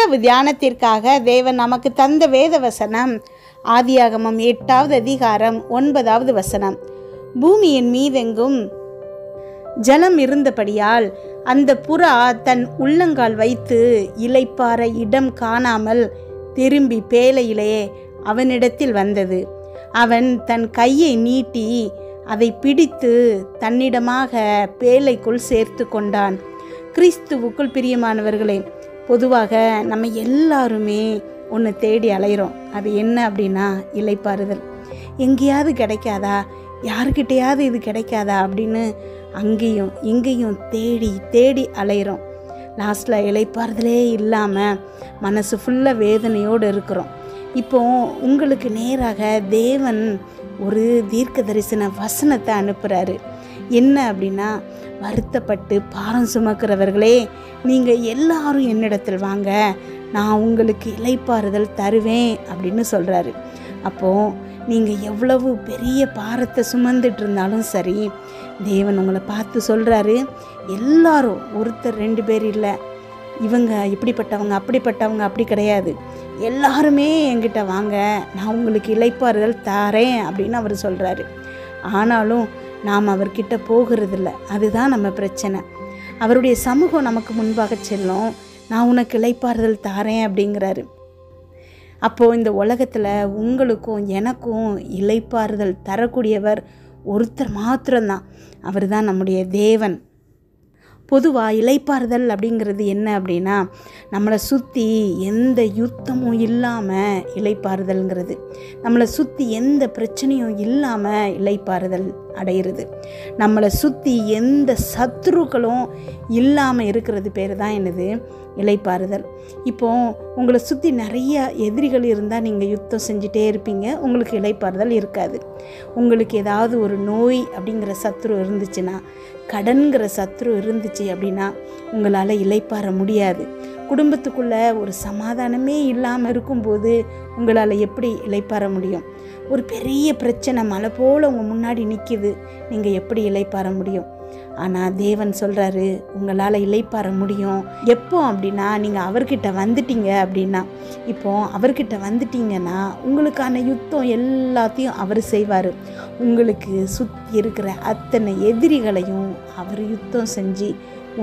இரவு தியானத்திற்காக தேவன் நமக்கு தந்த வேத வசனம் ஆதியாகமம் 8வது அதிகாரம் 9வது வசனம். பூமியின் மீதெங்கும் ஜலம் இருந்தபடியால் அந்த புறா தன் உள்ளங்கால் வைத்து இளைப்பாற இடம் காணாமல் திரும்பி பேழையிலே அவனிடத்தில் வந்தது. அவன் தன் கையை நீட்டி அதை பிடித்து தன்னிடமாக பேழைக்குள் சேர்த்து கொண்டான். கிறிஸ்துவுக்குள் பிரியமானவர்களே, பொதுவாக நம்ம எல்லாருமே ஒன்று தேடி அலைகிறோம். அது என்ன அப்படின்னா இளைப்பாறுதல். எங்கேயாவது கிடைக்காதா, யாருக்கிட்டையாவது இது கிடைக்காதா அப்படின்னு அங்கேயும் இங்கேயும் தேடி தேடி அலைகிறோம். லாஸ்ட்டில் இளைப்பாறுதலே இல்லாமல் மனசு ஃபுல்லாக வேதனையோடு இருக்கிறோம். இப்போ உங்களுக்கு நேராக தேவன் ஒரு தீர்க்க தரிசன வசனத்தை அனுப்புகிறாரு. என்ன அப்படின்னா, வருத்தப்பட்டு பாரம் சுமக்கிறவர்களே, நீங்கள் எல்லாரும் என்னிடத்தில் வாங்க, நான் உங்களுக்கு இளைப்பாறுதல் தருவேன் அப்படின்னு சொல்கிறாரு. அப்போது நீங்கள் எவ்வளவு பெரிய பாரத்தை சுமந்துட்டு இருந்தாலும் சரி, தேவன் உங்களை பார்த்து சொல்கிறாரு, எல்லாரும் ஒருத்தர் 2 பேர் இல்லை, இவங்க இப்படிப்பட்டவங்க அப்படிப்பட்டவங்க அப்படி கிடையாது, எல்லாருமே என்கிட்ட வாங்க, நான் உங்களுக்கு இளைப்பாறுதல் தாரேன் அப்படின்னு அவர் சொல்கிறாரு. ஆனாலும் நாம் அவர்கிட்ட போகிறதில்ல. அதுதான் நம்ம பிரச்சனை. அவருடைய சமூகம் நமக்கு முன்பாக செல்லும், நான் உனக்கு இளைப்பாறுதல் தாரேன் அப்படிங்கிறாரு. அப்போது இந்த உலகத்தில் உங்களுக்கும் எனக்கும் இளைப்பாறுதல் தரக்கூடியவர் ஒருத்தர் மாத்திரம்தான். அவர் தான் நம்முடைய தேவன். பொதுவாக இளைப்பாறுதல் அப்படிங்கிறது என்ன அப்படின்னா, நம்மளை சுற்றி எந்த யுத்தமும் இல்லாமல் இளைப்பாறுதல்ங்கிறது, நம்மளை சுற்றி எந்த பிரச்சனையும் இல்லாமல் இளைப்பாறுதல் அடைகிறது, நம்மளை சுற்றி எந்த சத்துருக்களும் இல்லாமல் இருக்கிறது பேர் தான் என்னது இளைப்பாறுதல். இப்போது உங்களை சுற்றி நிறைய எதிரிகள் இருந்தால் நீங்கள் யுத்தம் செஞ்சுட்டே இருப்பீங்க, உங்களுக்கு இளைப்பாறுதல் இருக்காது. உங்களுக்கு ஏதாவது ஒரு நோய் அப்படிங்கிற சத்துரு இருந்துச்சுன்னா, கடன்கிற சத்துரு இருந்துச்சு அப்படின்னா உங்களால் இளைப்பாற முடியாது. குடும்பத்துக்குள்ளே ஒரு சமாதானமே இல்லாமல் இருக்கும்போது உங்களால் எப்படி இளைப்பாற முடியும்? ஒரு பெரிய பிரச்சனை மலை போல் உங்கள் முன்னாடி நிற்கிது, நீங்கள் எப்படி இளைப்பாற முடியும்? ஆனால் தேவன் சொல்கிறாரு, உங்களால் இளைப்பாற முடியும். எப்போ அப்படின்னா, நீங்கள் அவர்கிட்ட வந்துட்டீங்க அப்படின்னா. இப்போ அவர்கிட்ட வந்துட்டீங்கன்னா உங்களுக்கான யுத்தம் எல்லாத்தையும் அவர் செய்வார். உங்களுக்கு சுற்றி இருக்கிற அத்தனை எதிரிகளையும் அவர் யுத்தம் செஞ்சு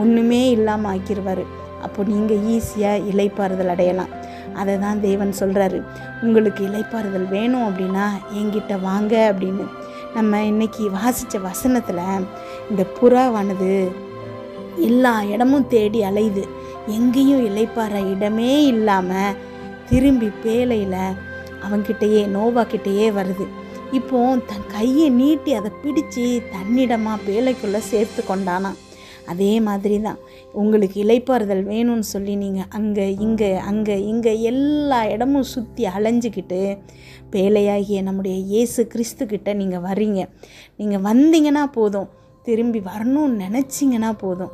ஒன்றுமே இல்லாமல் ஆக்கிடுவார். அப்போ நீங்கள் ஈஸியாக இளைப்பாறுதல் அடையலாம். அதை தான் தேவன் சொல்கிறாரு, உங்களுக்கு இளைப்பாறுதல் வேணும் அப்படின்னா என்கிட்ட வாங்க அப்படின்னு. நம்ம இன்றைக்கி வாசித்த வசனத்தில் இந்த புறாவானது எல்லா இடமும் தேடி அலையுது, எங்கேயும் இளைப்பாற இடமே இல்லாமல் திரும்பி பேழையில் அவன்கிட்டயே நோவாக்கிட்டேயே வருது. இப்போ தன் கையை நீட்டி அதை பிடிச்சி தன்னிடமாக பேழைக்குள்ளே சேர்த்து கொண்டானா. அதே மாதிரி தான் உங்களுக்கு இளைப்பாறுதல் வேணும்னு சொல்லி நீங்கள் அங்கே இங்கே எல்லா இடமும் சுற்றி அலைஞ்சிக்கிட்டு பேழையாகிய நம்முடைய இயேசு கிறிஸ்துக்கிட்ட நீங்கள் வர்றீங்க. நீங்கள் வந்தீங்கன்னா போதும், திரும்பி வரணும்னு நினச்சிங்கன்னா போதும்,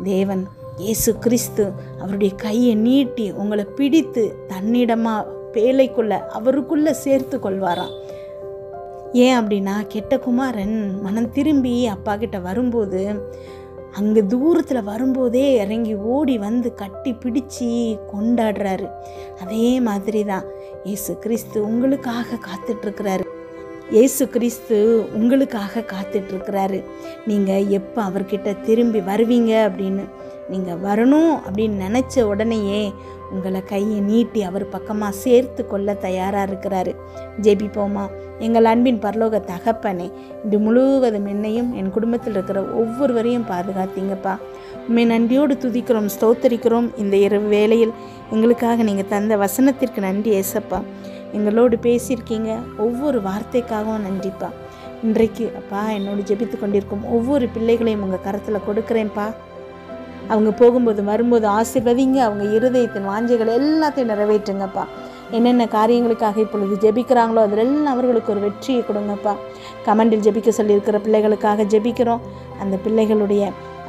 தேவன் இயேசு கிறிஸ்து அவருடைய கையை நீட்டி உங்களை பிடித்து தன்னிடமாக பேழைக்குள்ளே அவருக்குள்ளே சேர்த்து கொள்வாராம். ஏன் அப்படின்னா, கெட்ட குமாரன் மனம் திரும்பி அப்பா கிட்ட வரும்போது அங்கே தூரத்தில் வரும்போதே இறங்கி ஓடி வந்து கட்டி பிடிச்சி கொண்டாடுறாரு. அதே மாதிரி தான் இயேசு கிறிஸ்து உங்களுக்காக காத்துட்ருக்கிறாரு. இயேசு கிறிஸ்து உங்களுக்காக காத்துட்ருக்கிறாரு. நீங்கள் எப்போ அவர்கிட்ட திரும்பி வருவீங்க அப்படின்னு. நீங்கள் வரணும் அப்படின்னு நினச்ச உடனேயே உங்களை கையை நீட்டி அவர் பக்கமாக சேர்த்து கொள்ள தயாராக இருக்கிறாரு. ஜெபிப்போமா? எங்கள் அன்பின் பரலோக தகப்பனே, இது முழுவதும் என்னையும் என் குடும்பத்தில் இருக்கிற ஒவ்வொருவரையும் பாதுகாத்தீங்கப்பா. உண்மை நன்றியோடு துதிக்கிறோம், ஸ்தோத்தரிக்கிறோம். இந்த இரவு வேளையில் எங்களுக்காக நீங்கள் தந்த வசனத்திற்கு நன்றி ஏசப்பா. எங்களோடு பேசியிருக்கீங்க, ஒவ்வொரு வார்த்தைக்காகவும் நன்றிப்பா. இன்றைக்கு அப்பா என்னோடு ஜெபித்து கொண்டிருக்கும் ஒவ்வொரு பிள்ளைகளையும் உங்கள் கரத்தில் கொடுக்குறேன்ப்பா. அவங்க போகும்போது வரும்போது ஆசீர்வதிங்க, அவங்க இருதயத்தின் வாஞ்சைகள் எல்லாத்தையும் நிறைவேற்றுங்கப்பா. என்னென்ன காரியங்களுக்காக இப்பொழுது ஜெபிக்கிறாங்களோ அதிலெல்லாம் அவர்களுக்கு ஒரு வெற்றியை கொடுங்கப்பா. கமெண்டில் ஜெபிக்க சொல்லியிருக்கிற பிள்ளைகளுக்காக ஜெபிக்கிறோம். அந்த பிள்ளைகளுடைய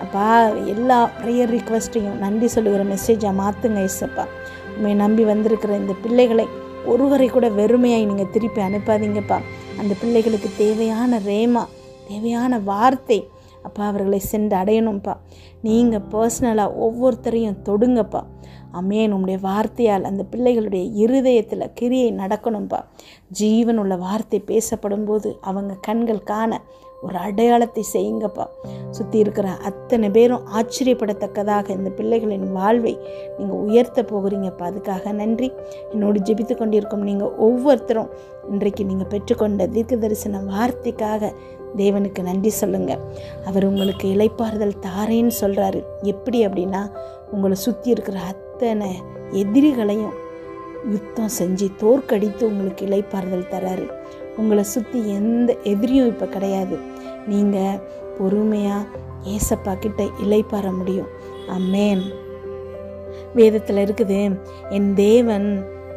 அப்பா எல்லா ப்ரேயர் ரிக்வெஸ்ட்டையும் நன்றி சொல்லுகிற மெசேஜாக மாற்றுங்க ஏசப்பா. உண்மை நம்பி வந்திருக்கிற இந்த பிள்ளைகளை ஒருவரை கூட வெறுமையாய் நீங்கள் திருப்பி அனுப்பாதீங்கப்பா. அந்த பிள்ளைகளுக்கு தேவையான ரேமா, தேவையான வார்த்தை அப்பா அவர்களை சென்று அடையணும்ப்பா. நீங்கள் பர்சனலாக ஒவ்வொருத்தரையும் தொடுங்கப்பா. அமேன். உம்முடைய வார்த்தையால் அந்த பிள்ளைகளுடைய இருதயத்தில் கிரியை நடக்கணும்ப்பா. ஜீவன் உள்ள வார்த்தை பேசப்படும் போது அவங்க கண்கள் காண ஒரு அடையாளத்தை செய்யுங்கப்பா. சுற்றி இருக்கிற அத்தனை பேரும் ஆச்சரியப்படத்தக்கதாக இந்த பிள்ளைகளின் வாழ்வை நீங்கள் உயர்த்த போகிறீங்கப்பா. அதுக்காக நன்றி. என்னோடு ஜெபித்து கொண்டிருக்கும் நீங்கள் ஒவ்வொருத்தரும் இன்றைக்கு நீங்கள் பெற்றுக்கொண்ட தீர்க்க தரிசன வார்த்தைக்காக தேவனுக்கு நன்றி சொல்லுங்கள். அவர் உங்களுக்கு இளைப்பாறுதல் தாரேன்னு சொல்கிறாரு. எப்படி அப்படின்னா, உங்களை சுற்றி இருக்கிற அத்தனை எதிரிகளையும் யுத்தம் செஞ்சு தோற்கடித்து உங்களுக்கு இளைப்பாறுதல் தராரு. உங்களை சுற்றி எந்த எதிரியும் இப்போ கிடையாது. நீங்கள் பொறுமையாக ஏசப்பா கிட்ட இளைப்பாற முடியும். ஆமென். வேதத்தில் இருக்குது, என் தேவன்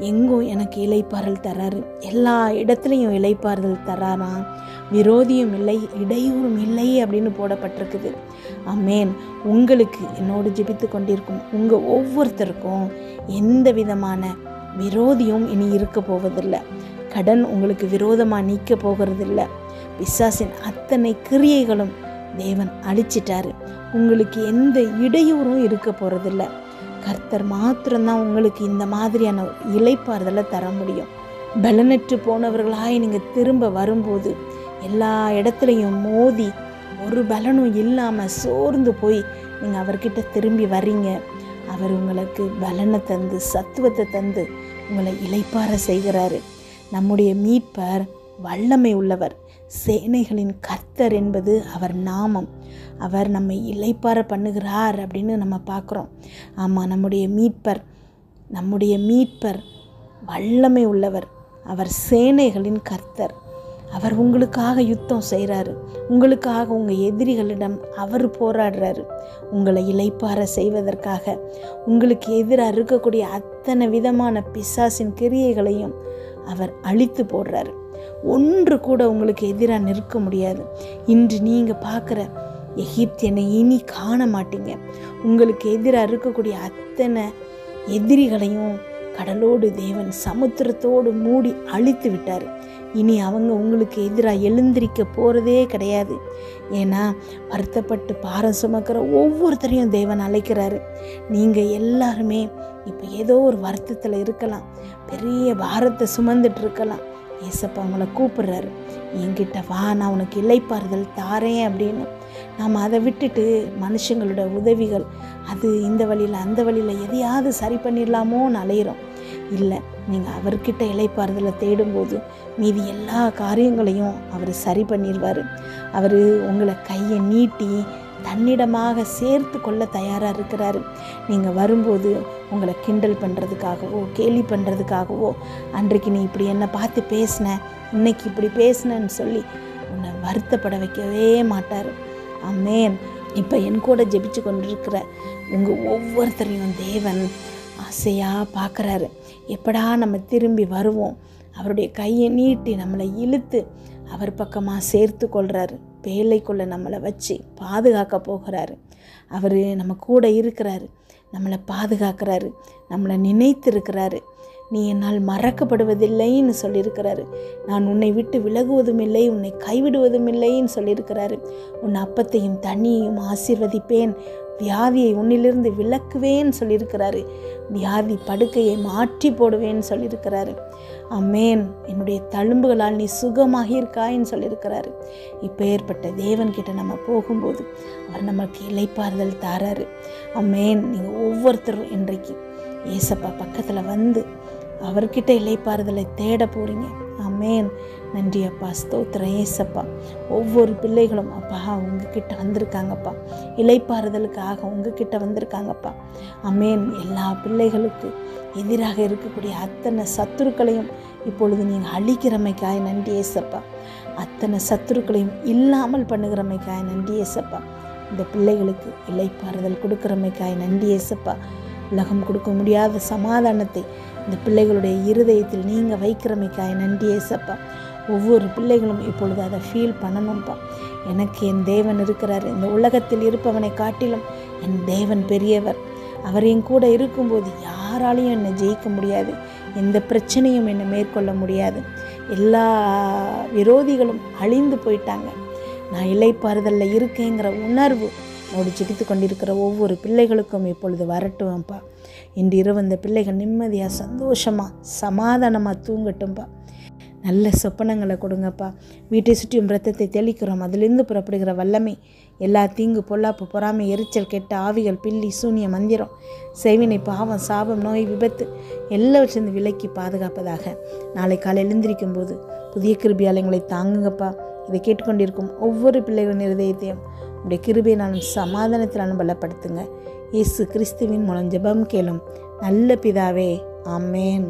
எங்கும் எனக்கு இளைப்பாறல் தராரு, எல்லா இடத்துலையும் இளைப்பாறுதல் தராராம், விரோதியும் இல்லை இடையூறும் இல்லை அப்படின்னு போடப்பட்டிருக்குது. ஆமென். உங்களுக்கு என்னோடு ஜெபித்து கொண்டிருக்கும் உங்கள் ஒவ்வொருத்தருக்கும் எந்த விதமான விரோதியும் இனி இருக்க போவதில்லை. கடன் உங்களுக்கு விரோதமாக நீக்க போகிறதில்லை. பிசாசின் அத்தனை கிரியைகளும் தேவன் அழிச்சிட்டாரு. உங்களுக்கு எந்த இடையூறும் இருக்க போகிறதில்லை. கர்த்தர் மாத்திரம்தான் உங்களுக்கு இந்த மாதிரியான இளைப்பாறுதலை தர முடியும். பலனற்று போனவர்களாய் நீங்கள் திரும்ப வரும்போது எல்லா இடத்துலையும் மோதி ஒரு பலனும் இல்லாமல் சோர்ந்து போய் நீங்கள் அவர்கிட்ட திரும்பி வர்றீங்க. அவர் உங்களுக்கு பலனை தந்து சத்துவத்தை தந்து உங்களை இளைப்பாற செய்கிறாரு. நம்முடைய மீட்பர் வல்லமை உள்ளவர், சேனைகளின் கர்த்தர் என்பது அவர் நாமம். அவர் நம்மை இளைப்பாற பண்ணுகிறார் அப்படின்னு நம்ம பார்க்குறோம். ஆமாம், நம்முடைய மீட்பர் வல்லமை உள்ளவர், அவர் சேனைகளின் கர்த்தர். அவர் உங்களுக்காக யுத்தம் செய்கிறாரு. உங்களுக்காக உங்கள் எதிரிகளிடம் அவர் போராடுறாரு. உங்களை இளைப்பாற செய்வதற்காக உங்களுக்கு எதிராக இருக்கக்கூடிய அத்தனை விதமான பிசாசின் கிரியைகளையும் அவர் அழித்து போடுறாரு. ஒன்று கூட உங்களுக்கு எதிராக நிற்க முடியாது. இன்று நீங்கள் பார்க்குற எகிப்தியனை இனி காண மாட்டீங்க. உங்களுக்கு எதிராக இருக்கக்கூடிய அத்தனை எதிரிகளையும் கடலோடு தேவன் சமுத்திரத்தோடு மூடி அழித்து விட்டார். இனி அவங்க உங்களுக்கு எதிராக எழுந்திருக்க போகிறதே கிடையாது. ஏன்னா வருத்தப்பட்டு பாரம் சுமக்கிற ஒவ்வொருத்தரையும் தேவன் அழைக்கிறாரு. நீங்கள் எல்லாருமே இப்போ ஏதோ ஒரு வருத்தத்தில் இருக்கலாம், பெரிய பாரத்தை சுமந்துட்டு இருக்கலாம். ஏசப்பா உங்களை கூப்பிடுறாரு, என்கிட்ட வா, நான் உனக்கு இளைப்பாறுதல் தாரேன் அப்படின்னு. நாம் அதை விட்டுட்டு மனுஷங்களோட உதவிகள், அது இந்த வழியில் அந்த வழியில் எதையாவது சரி பண்ணிடலாமோன்னு அலையிறோம். இல்லை, நீங்கள் அவர்கிட்ட இளைப்பாறுதலை தேடும்போது மீதி எல்லா காரியங்களையும் அவர் சரி பண்ணிடுவார். அவர் உங்களை கையை நீட்டி தன்னிடமாக சேர்த்து கொள்ள தயாராக இருக்கிறாரு. நீங்கள் வரும்போது உங்களை கிண்டல் பண்ணுறதுக்காகவோ கேலி பண்ணுறதுக்காகவோ, அன்றைக்கு நீ இப்படி என்னை பார்த்து பேசின, இன்னைக்கு இப்படி பேசினன்னு சொல்லி உன்னை வருத்தப்பட வைக்கவே மாட்டார். ஆமென். இப்போ என் கூட ஜெபிச்சு கொண்டிருக்கிற உங்கள் ஒவ்வொருத்தரையும் தேவன் ஆசையாக பார்க்குறாரு. எப்படா நம்ம திரும்பி வருவோம், அவருடைய கையை நீட்டி நம்மளை இழுத்து அவர் பக்கமாக சேர்த்து கொள்கிறாரு. வேலைக்குள்ளே நம்மளை வச்சு பாதுகாக்க போகிறாரு. அவர் நம்ம கூட இருக்கிறாரு, நம்மளை பாதுகாக்கிறாரு, நம்மளை நினைத்திருக்கிறாரு. நீ என்னால் மறக்கப்படுவதில்லைன்னு சொல்லியிருக்கிறாரு. நான் உன்னை விட்டு விலகுவதும் இல்லை, உன்னை கைவிடுவதும் இல்லைன்னு சொல்லியிருக்கிறாரு. உன் அப்பத்தையும் தண்ணியையும் ஆசீர்வதிப்பேன், வியாதியை உன்னிலிருந்து விலக்குவேன்னு சொல்லியிருக்கிறாரு. வியாதி படுக்கையை மாற்றி போடுவேன்னு சொல்லியிருக்கிறாரு. ஆமென். என்னுடைய தழும்புகளால் நீ சுகமாகி இருக்காயின்னு சொல்லியிருக்கிறாரு. இப்போ ஏற்பட்ட தேவன்கிட்ட நம்ம போகும்போது அவர் நமக்கு இளைப்பாறுதல் தாராரு. ஆமென். நீங்கள் ஒவ்வொருத்தரும் இன்றைக்கு ஏசப்பா பக்கத்தில் வந்து அவர்கிட்ட இளைப்பாறுதலை தேட போகிறீங்க. ஆமென். நன்றி அப்பா, ஸ்தோத்திரம் ஏசப்பா. ஒவ்வொரு பிள்ளைகளும் அப்பா உங்ககிட்ட வந்திருக்காங்கப்பா, இளைப்பாறுதலுக்காக உங்ககிட்ட வந்திருக்காங்கப்பா. ஆமென். எல்லா பிள்ளைகளுக்கு எதிராக இருக்கக்கூடிய அத்தனை சத்துருக்களையும் இப்பொழுது நீங்கள் அழிக்கிறமைக்காய் நன்றி ஏசப்பா. அத்தனை சத்துருக்களையும் இல்லாமல் பண்ணுகிறமைக்காய் நன்றி ஏசப்பா. இந்த பிள்ளைகளுக்கு இளைப்பாறுதல் கொடுக்குறமைக்காய் நன்றி ஏசப்பா. உலகம் கொடுக்க முடியாத சமாதானத்தை இந்த பிள்ளைகளுடைய இருதயத்தில் நீங்கள் வைக்கிறமைக்காய் நன்றி ஏசப்பா. ஒவ்வொரு பிள்ளைகளும் இப்பொழுது அதை ஃபீல் பண்ணணும்ப்பா. எனக்கு என் தேவன் இருக்கிறார், இந்த உலகத்தில் இருப்பவனை காட்டிலும் என் தேவன் பெரியவர். அவர் என் கூட இருக்கும்போது யாராலையும் என்னை ஜெயிக்க முடியாது, எந்த பிரச்சனையும் என்னை மேற்கொள்ள முடியாது. எல்லா விரோதிகளும் அழிந்து போயிட்டாங்க. நான் இளைப்பாறுதலில் இருக்கேங்கிற உணர்வு நோடி ஜெபித்து கொண்டிருக்கிற ஒவ்வொரு பிள்ளைகளுக்கும் இப்பொழுது வரட்டும்ப்பா. இன்று இரவு இந்த பிள்ளைகள் நிம்மதியாக சந்தோஷமாக சமாதானமாக தூங்கட்டும்ப்பா. நல்ல சொப்பனங்களை கொடுங்கப்பா. வீட்டை சுற்றியும் இரத்தத்தை தெளிக்கிறோம். அதிலிருந்து புறப்படுகிற வல்லமை எல்லா தீங்கு பொல்லாப்பு பொறாமை எரிச்சல் கெட்ட ஆவிகள் பில்லி சூனிய மந்திரம் செய்வினை பாவம் சாபம் நோய் விபத்து எல்லாவற்றிலிருந்து விலக்கி பாதுகாப்பதாக. நாளை காலை எழுந்திருக்கும் போது புதிய கிருபையாலயங்களை தாங்குங்கப்பா. இதை கேட்டுக்கொண்டிருக்கும் ஒவ்வொரு பிள்ளைகளின் இருதயத்தையும் உடைய கிருபையினாலும் சமாதானத்தினாலும் பலப்படுத்துங்க. இயேசு கிறிஸ்துவின் மூலம் ஜெபம் கேளும் நல்ல பிதாவே, ஆமேன்.